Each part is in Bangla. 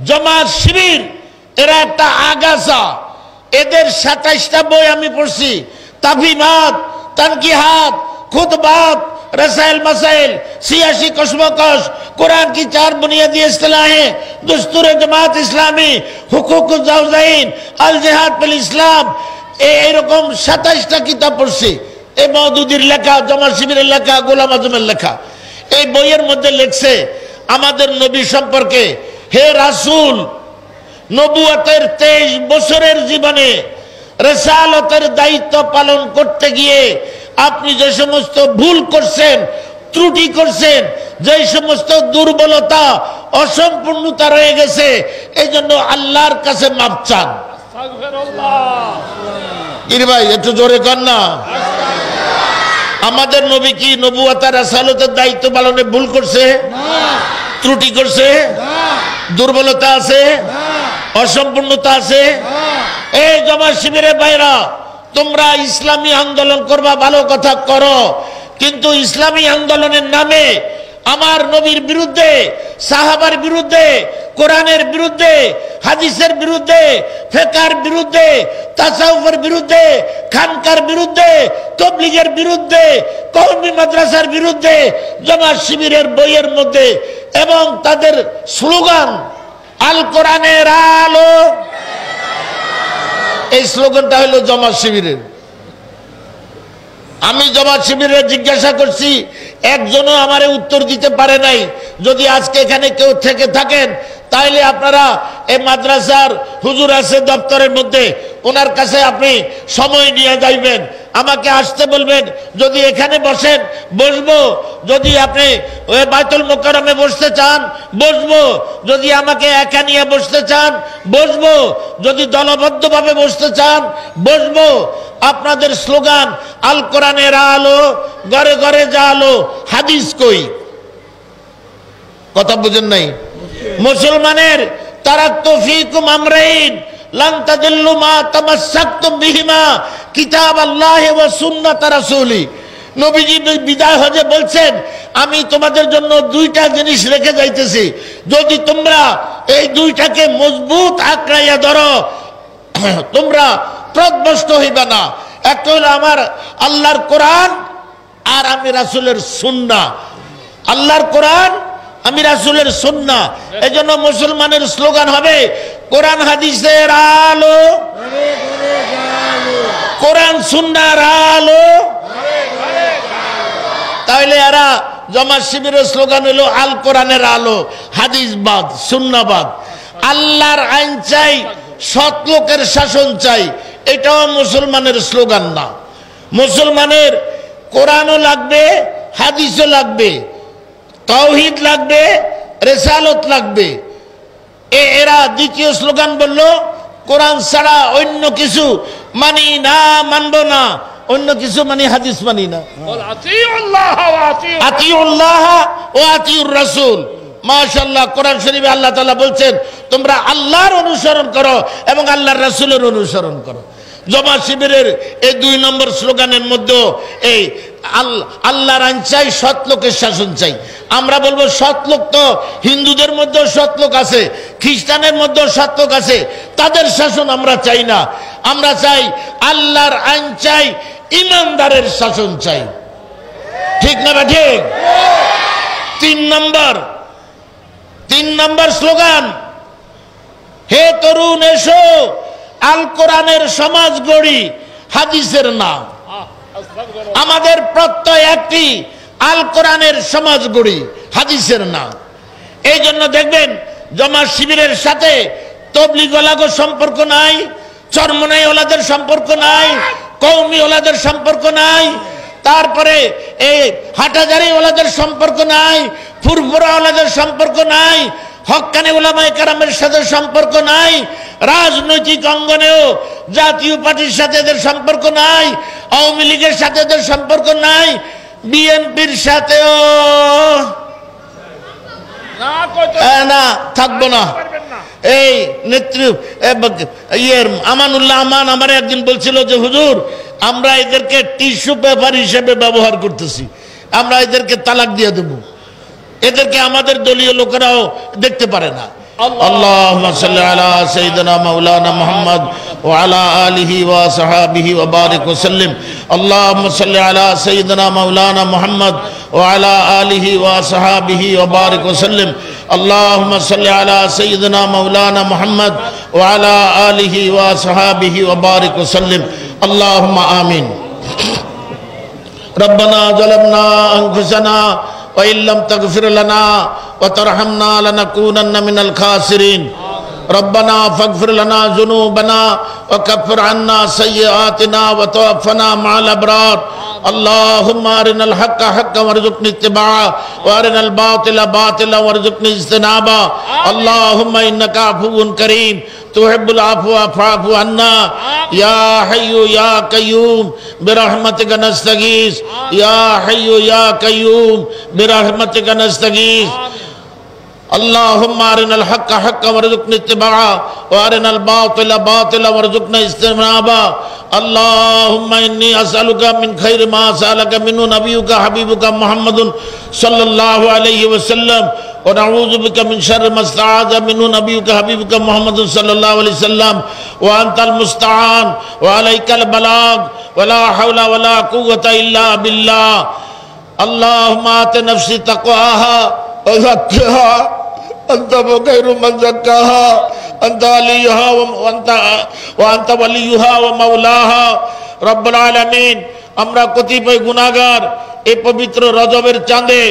জামাত শিবির এরা একটা আগাছা। এদের 27টা বই আমি পড়ছি, তাফহিমাত, তানকিহাত, খুতবাত, रसाइल मसाइल, सियासी कशमकश, कुरान की 4 बुनियादी इस्तिलाहें, दस्तूर जमात इस्लामी, हुकूक ज़ौज़ाइन, अल जिहाद बिल इस्लाम, এরকম 27টা কিতাব পড়ছি। এই মওদুদির লেখা, জামাত শিবিরের লেখা, গোলাম আজমের লেখা। এই বইয়ের মধ্যে লেখছে আমাদের নবী সম্পর্কে, হে রাসূল, নবুয়তের 23 বছরের জীবনে রিসালাতের দায়িত্ব পালন করতে গিয়ে আপনি যে সমস্ত ভুল করছেন, ত্রুটি করছেন, যে সমস্ত দুর্বলতা, অসম্পূর্ণতা রয়ে গেছে, এই জন্য আল্লাহর কাছে মাপ চান। আস্তাগফিরুল্লাহ। ভাই একটু জোরে কর না। আমাদের নবী কি নবুয়তের রিসালাতের দায়িত্ব পালনে ভুল করছে? না। ত্রুটি করছে? না। দুর্বলতা আছে? না। অসম্পূর্ণতা আছে? না। এই জামাত শিবিরের ভাইরা, তোমরা ইসলামী আন্দোলন করবা, ভালো কথা করো, কিন্তু ইসলামী আন্দোলনের নামে আমার নবীর বিরুদ্ধে, সাহাবার বিরুদ্ধে, কোরআনের বিরুদ্ধে, হাদিসের বিরুদ্ধে, ফিকহের বিরুদ্ধে, তাসাউফের বিরুদ্ধে, খানকার বিরুদ্ধে, তাবলীগের বিরুদ্ধে, কওমি মাদ্রাসার বিরুদ্ধে, জামাত শিবিরের বইয়ের মধ্যে এবং তাদের স্লোগান আল কোরআনের আলো, এই স্লোগানটা হলো জামাত শিবিরের। আমি জামাত শিবিরের জিজ্ঞাসা করছি, একজনও আমারে উত্তর দিতে পারে নাই। যদি আজকে এখানে কেউ থেকে থাকেন, তাইলে আপনারা এই মাদ্রাসার হুজুর আছে দপ্তরের মধ্যে, ওনার কাছে আপনি সময় নিয়ে যাইবেন, আমাকে আসতে বলবেন। যদি এখানে বসেন বসবো, যদি আপনি ওই বাইতুল মুকাররমে বসতে চান বসবো, যদি আমাকে একা নিয়ে বসতে চান বসবো, যদি দলবদ্ধভাবে বসতে চান বসবো। আপনাদের স্লোগান আল কোরআনের আলো, ঘরে ঘরে জালো, হাদিস কই? কথা বুঝেন নাই? মুসলমানের তারাক্তু ফীকুম আমরাইন লান তাদিল্লু মা তামাসসাকতুম বিহিমা কিতাবাল্লাহি ওয়া সুন্নাত রাসূলি। নবীজি বিদায় হজে বলছেন, আমি তোমাদের জন্য 2টা জিনিস রেখে যাইতেছি, যদি তোমরা এই 2টাকে মজবুত আঁকড়াইয়া ধরো তোমরা পথভ্রষ্ট হইবে না। একটা হলো আমার আল্লাহর কোরআন আর আমি রাসূলের সুন্নাহ। আল্লাহর কোরআন, আমি রাসূলের সুন্নাহ। এজন্য মুসলমানের স্লোগান হবে কোরআন হাদিসের আলো, কোরআন সুন্নাহর আলো। তাহলে এরা জামাত শিবিরের স্লোগান হলো আল কোরআনের আলো, হাদিস বাদ, সুন্নাহবাদ। আল্লাহর আইন চাই, সৎ লোকের শাসন চাই, এটাও মুসলমানের স্লোগান না। মুসলমানের কোরআনও লাগবে, হাদিসও লাগবে, তাওহীদ লাগবে, রিসালাত লাগবে। এরা দ্বিতীয় স্লোগান বলল কোরআন ছাড়া অন্য কিছু মানি না, মানব না, অন্য কিছু মানি, হাদিস মানি না। আতিউল্লাহ ওয়া আতিউর রাসূল। মাশাআল্লাহ, কোরআন শরীফে আল্লাহ তাআলা বলছেন তোমরা আল্লাহর অনুসরণ করো এবং আল্লাহর রাসূলের অনুসরণ করো। জামাত শিবিরের এই 2 নম্বর স্লোগানের মধ্যে এই আল্লাহর আইন চাই, সৎ লোকের শাসন চাই। আমরা বলবো সৎ লোক তো হিন্দুদের মধ্যেও সৎ লোক আছে, খ্রিস্টানের মধ্যেও সৎ লোক আছে, তাদের শাসন আমরা চাই না। আমরা চাই আল্লাহর আইন চাই, ইমানদারের শাসন চাই। ঠিক না বা ঠিক? 3 নম্বর স্লোগান, হে তরুণ এসো আল কোরআনের সমাজ গড়ি, হাদিসের না। আমাদের প্রত্যয় একটি, আল কোরআনের সমাজ গড়ি, হাদিসের না। এই জন্য দেখবেন জামাত শিবিরের সাথে তাবলীগ ওয়ালাদের সম্পর্ক নাই, চরমনাই ওয়ালাদের সম্পর্ক নাই, কওমি ওয়ালাদের সম্পর্ক নাই, তারপরে এই হাটাজারি ওয়ালাদের সম্পর্ক নাই, ফুরফুরা ওয়ালাদের সম্পর্ক নাই, হক্কানি উলামায়ে কেরামের সাথে সম্পর্ক নাই, রাজনৈতিক অঙ্গনেও জাতীয় পার্টির সাথে এদের সম্পর্ক নাই, আওয়ামী লীগের সাথে এদের সম্পর্ক নাই, বিএনপির সাথেও না, থাকবো না। এই নেত্রী আমানুল্লাহ আমান আমার একদিন বলছিল যে হুজুর, আমরা এদেরকে টিস্যু পেপার হিসেবে ব্যবহার করতেছি, আমরা এদেরকে তালাক দিয়ে দেব, এদেরকে আমাদের দলীয় লোকেরাও দেখতে পারে না। اللهم صل على سيدنا مولانا محمد وعلى آله وصحابه وبارك وسلم اللهم صل على سيدنا مولانا محمد وعلى آله وصحابه وبارك وسلم اللهم صل على سيدنا مولانا محمد وعلى آله وصحابه وبارك وسلم اللهم آمين ربنا ظلمنا أنفسنا وإن لم تغفر لنا وترحمنا لنكونن من الخاسرين ربنا فاغفر لنا ذنوبنا وكفر عنا سيئاتنا وتوفنا مع الأبرار اللهم أرنا الحق حقا وارزقنا اتباعه وأرنا الباطل باطلا وارزقنا اجتنابه اللهم إنك عفو كريم تحب العفو فاعف عنا يا حي يا قيوم برحمتك نستغيث يا حي يا قيوم برحمتك نستغيث اللهم أرنا الحق حقا وارزقنا اتباعه وأرنا الباطل باطلا وارزقنا اجتنابه اللهم إني أسألك من خير ما سألك منه نبيك حبيبك محمد صلى الله عليه وسلم ونعوذ بك من شر ما استعاذ منه نبيك حبيبك محمد صلى الله عليه وسلم وأنت المستعان وعليك البلاغ ولا حول ولا قوة إلا بالله اللهم آت نفسي تقواها وزكها أنت خير من زكاها أنت وليها وأنت وليها ومولاها رب العالمين আমরা কতিপয় গুনাহগার এই পবিত্র রজবের চাঁদে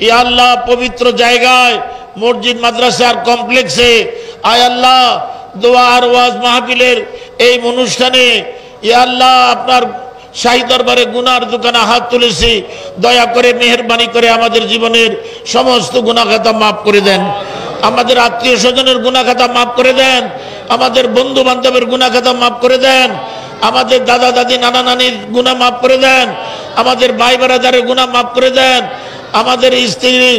ইয়া আল্লাহ পবিত্র জায়গায় মসজিদ মাদ্রাসার কমপ্লেক্সে আয় আল্লাহ দোয়া আর ওয়াজ মাহফিলের এই অনুষ্ঠানে ইয়া আল্লাহ আপনার শাহী দরবারে গুনার দোকানে হাত তুলেছি দয়া করে মেহেরবানি করে আমাদের জীবনের সমস্ত গুনাহ খাতা মাফ করে দেন আমাদের আত্মীয় স্বজনের গুনাহ খাতা মাফ করে দেন আমাদের বন্ধু বান্ধবের গুনাহ খাতা মাফ করে দেন আমাদের দাদা দাদি নানা নানির গুনাহ মাফ করে দেন আমাদের ভাই ব্রাদারের গুনাহ মাফ করে দেন আমাদের স্ত্রী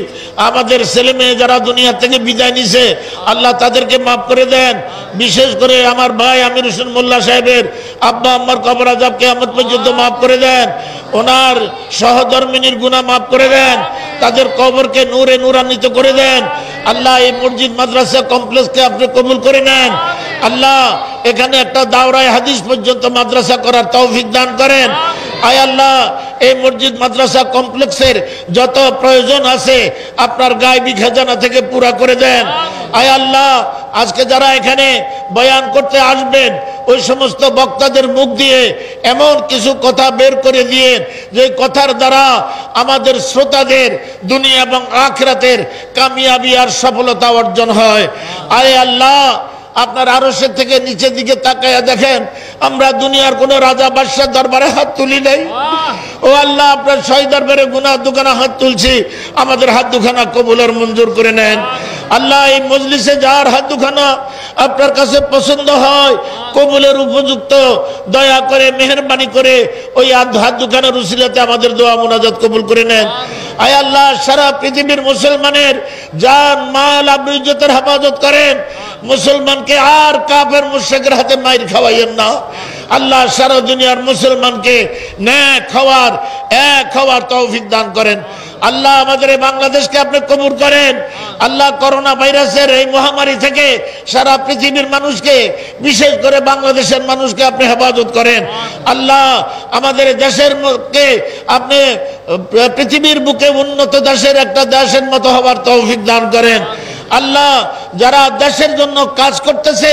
আমাদের ছেলে মেয়ে যারা দুনিয়া থেকে বিদায় নিছে আল্লাহ তাদেরকে মাফ করে দেন বিশেষ করে আমার ভাই আমির হোসেন মোল্লা সাহেবের আব্বা আম্মার কবর আযাব কিয়ামত পর্যন্ত মাফ করে দেন ওনার সহধর্মিনীর গুনাহ মাফ করে দেন তাদের কবরকে নূরে নূরান্বিত করে দেন আল্লাহ এই মসজিদ মাদ্রাসা কমপ্লেক্সকে আপনি কবুল করে নেন আল্লাহ এখানে একটা দাওরায়ে হাদিস পর্যন্ত মাদ্রাসা করার তৌফিক দান করেন আয় আল্লাহ এই মসজিদ মাদ্রাসা কমপ্লেক্সের যত প্রয়োজন আছে আপনার গায়বী খাজানা থেকে পুরা করে দেন আয় আল্লাহ আজকে যারা এখানে বয়ান করতে আসবেন ওই সমস্ত বক্তাদের মুখ দিয়ে এমন কিছু কথা বের করে দিয়ে যে কথার দ্বারা আমাদের শ্রোতাদের দুনিয়া এবং আখিরাতের কামিয়াবি আর সফলতা অর্জন হয় আয় আল্লাহ আপনার আরশের থেকে নিচের দিকে তাকায়া দেখেন আমরা দুনিয়ার কোন রাজা বাদশার দরবারে হাত তুলি নাই ও আল্লাহ আপনার শাহী দরবারে গুনাহ দুখানা হাত তুলছি আমাদের হাত দুখানা কবুলের মঞ্জুর করে নেন আল্লাহ এই মজলিসে যার হাত দুখানা আপনার কাছে পছন্দ হয় কবুলের উপযুক্ত দয়া করে মেহেরবানি করে ওই হাত দুখানার উসিলাতে আমাদের দোয়া মুনাজাত কবুল করে নেন আয় আল্লাহ সারা পৃথিবীর মুসলমানের জান মাল আবরু ইজ্জতের হেফাজত করেন মুসলমানকে আর কাফের মুশরিকের হাতে মাইর খাওয়াইয়েন না আল্লাহ সারা দুনিয়ার মুসলমানকে ন্যায় খাওয়ার তৌফিক দান করেন আল্লাহ আমাদের এই বাংলাদেশকে আপনি কবুল করেন আল্লাহ করোনা ভাইরাসের এই মহামারী থেকে সারা পৃথিবীর মানুষকে বিশেষ করে বাংলাদেশের মানুষকে আপনি হেফাজত করেন আল্লাহ আমাদের দেশের কে আপনি পৃথিবীর বুকে উন্নত দেশের একটা দেশের মতো হওয়ার তৌফিক দান করেন আল্লাহ যারা দেশের জন্য কাজ করতেছে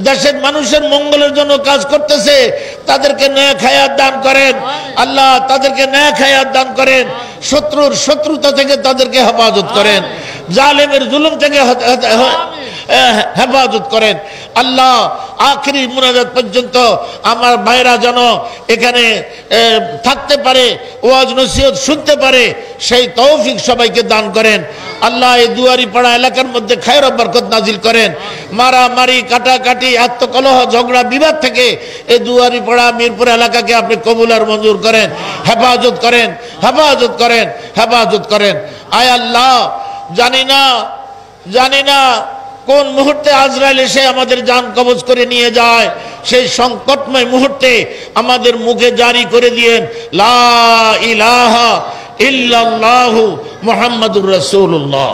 দেশের মানুষের মঙ্গলের জন্য কাজ করতেছে তাদেরকে নেক হায়াত দান করেন আল্লাহ তাদেরকে নেক হায়াত দান করেন শত্রুর শত্রুতা থেকে তাদেরকে হেফাজত করেন জালেমের জুলুম থেকে হেফাজত করেন আল্লাহ আখেরি মুনাজাত পর্যন্ত আমার ভাইরা যেন এখানে থাকতে পারে ওয়াজ নসিহত শুনতে পারে সেই তৌফিক সবাইকে দান করেন আল্লাহ এই দুয়ারি পাড়া এলাকার মধ্যে খায়র ও বরকত নাজিল করেন মারামারি কাটাকাটি আত্মকলহ ঝগড়া বিবাদ থেকে এই দুয়ারি পাড়া মিরপুর এলাকাকে আপনি কবুল আর মঞ্জুর করেন হেফাজত করেন হেফাজত করেন হেফাজত করেন আয় আল্লাহ জানি না কোন মুহূর্তে আজরাইল এসে আমাদের জান কবজ করে নিয়ে যায় সেই সংকটময় মুহূর্তে আমাদের মুখে জারি করে দিয়েন লা ইলাহা ইল্লাল্লাহু মুহাম্মাদুর রাসূলুল্লাহ।